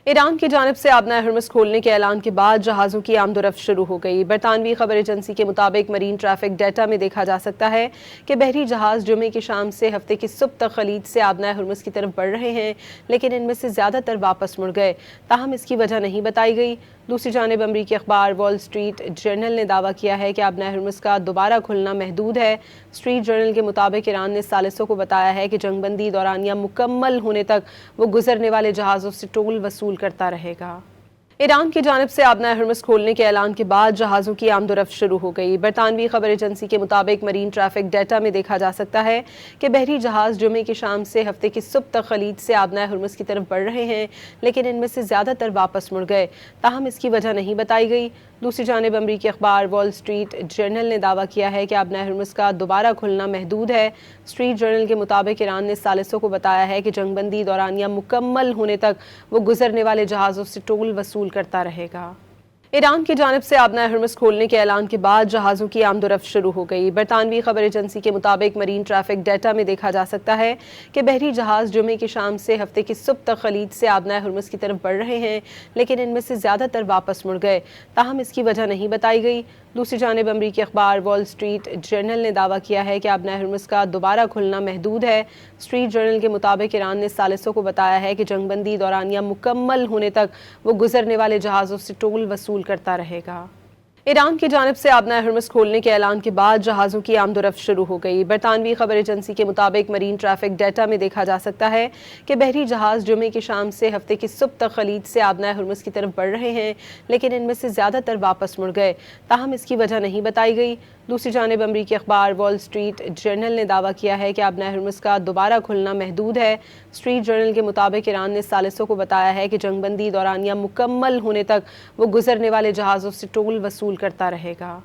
ایران کی جانب سے آبنائے ہرمز کھولنے کے اعلان کے بعد جہازوں کی آمد و رفت شروع ہو گئی۔ برطانوی خبر ایجنسی کے مطابق مرین ٹریفک ڈیٹا میں دیکھا جا سکتا ہے کہ بحری جہاز جمعے کی شام سے ہفتے کی صبح تک خلیج سے آبنائے ہرمز کی طرف بڑھ رہے ہیں، لیکن ان میں سے زیادہ تر واپس مڑ گئے، تاہم اس کی وجہ نہیں بتائی گئی۔ دوسری جانب امریکی اخبار وال اسٹریٹ جرنل نے دعویٰ کیا ہے کہ آبنائے ہرمز کا دوبارہ کھلنا محدود ہے۔ اسٹریٹ جرنل کے مطابق ایران نے ثالثوں کو بتایا ہے کہ جنگ بندی دورانیہ مکمل ہونے تک وہ گزرنے والے جہازوں سے ٹول وصول کرتا رہے گا۔ ایران کی جانب سے آبنائے ہرمز کھولنے کے اعلان کے بعد جہازوں کی آمد و رفت شروع ہو گئی۔ برطانوی خبر ایجنسی کے مطابق مرین ٹریفک ڈیٹا میں دیکھا جا سکتا ہے کہ بحری جہاز جمعے کی شام سے ہفتے کی صبح تک خلیج سے آبنائے ہرمز کی طرف بڑھ رہے ہیں، لیکن ان میں سے زیادہ تر واپس مڑ گئے، تاہم اس کی وجہ نہیں بتائی گئی۔ دوسری جانب امریکی اخبار وال اسٹریٹ جرنل نے دعویٰ کیا ہے کہ آبنائے ہرمز کا دوبارہ کھلنا محدود ہے۔ اسٹریٹ جرنل کے مطابق ایران نے ثالثوں کو بتایا ہے کہ جنگ بندی دورانیہ مکمل ہونے تک وہ گزرنے والے جہازوں سے ٹول وصول کرتا رہے گا۔ ایران کی جانب سے آبنائے ہرمز کھولنے کے اعلان کے بعد جہازوں کی آمد و رفت شروع ہو گئی۔ برطانوی خبر ایجنسی کے مطابق مرین ٹریفک ڈیٹا میں دیکھا جا سکتا ہے کہ بحری جہاز جمعے کی شام سے ہفتے کی صبح تک خلیج سے آبنائے ہرمز کی طرف بڑھ رہے ہیں، لیکن ان میں سے زیادہ تر واپس مڑ گئے، تاہم اس کی وجہ نہیں بتائی گئی۔ دوسری جانب امریکی اخبار وال اسٹریٹ جرنل نے دعویٰ کیا ہے کہ آبنائے ہرمز کا دوبارہ کھلنا محدود ہے۔ اسٹریٹ جرنل کے مطابق ایران نے ثالثوں کو بتایا ہے کہ جنگ بندی دورانیہ مکمل ہونے تک وہ گزرنے والے جہازوں سے ٹول وصول کرتا رہے گا۔ ایران کی جانب سے آبنائے ہرمز کھولنے کے اعلان کے بعد جہازوں کی آمد و رفت شروع ہو گئی۔ برطانوی خبر ایجنسی کے مطابق مرین ٹریفک ڈیٹا میں دیکھا جا سکتا ہے کہ بحری جہاز جمعے کی شام سے ہفتے کی صبح تک خلیج سے آبنائے ہرمز کی طرف بڑھ رہے ہیں، لیکن ان میں سے زیادہ تر واپس مڑ گئے، تاہم اس کی وجہ نہیں بتائی گئی۔ دوسری جانب امریکی اخبار وال اسٹریٹ جرنل نے دعویٰ کیا ہے کہ آبنائے ہرمز کا دوبارہ کھلنا محدود ہے۔ اسٹریٹ جرنل کے مطابق ایران نے ثالثوں کو بتایا ہے کہ جنگ بندی دورانیہ مکمل ہونے تک وہ گزرنے والے جہازوں سے ٹول وصول کرتا رہے گا۔